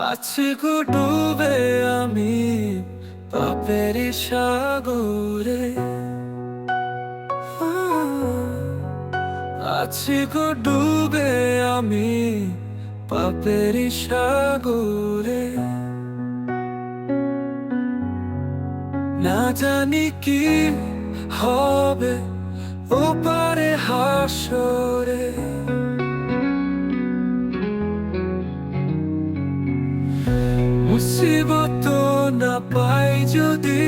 আছি গো ডুবে আমি পাপের সাগরে, আছি গো ডুবে আমি পাপের সাগরে। না জানি কি হবে ওপারে হাসরে, মুসিবত না পাই যদি,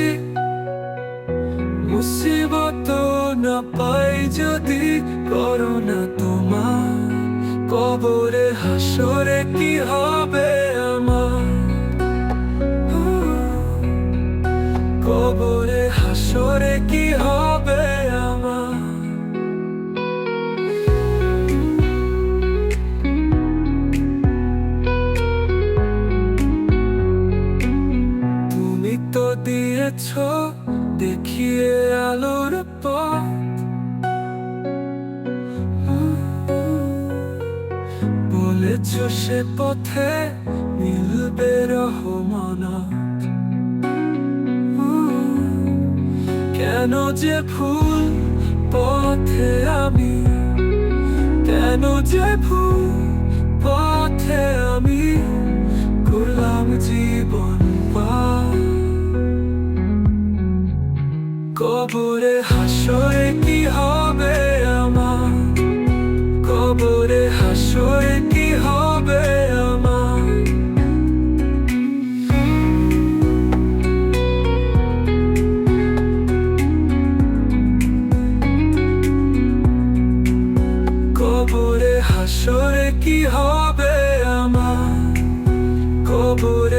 মুসিবত না পাই যদি করোনা তোমার, কবরে হাসরে কি হবে আমার, কবরে হাসরে কি হবে আমার। তুমি তো দিয়েছ দেখিয়ে আলোর পথ, বলেছ সে পথে মিলবে রহমত। কেন যে ভুল পথে আমি, কেন যে ভুল পথে আমি করলাম জীবন পার। কবরে হাসরে কি হবে আমার, কবরে হাসরে কি হবে আমার। কবরে হাসরে কি হবে আমার, কবরে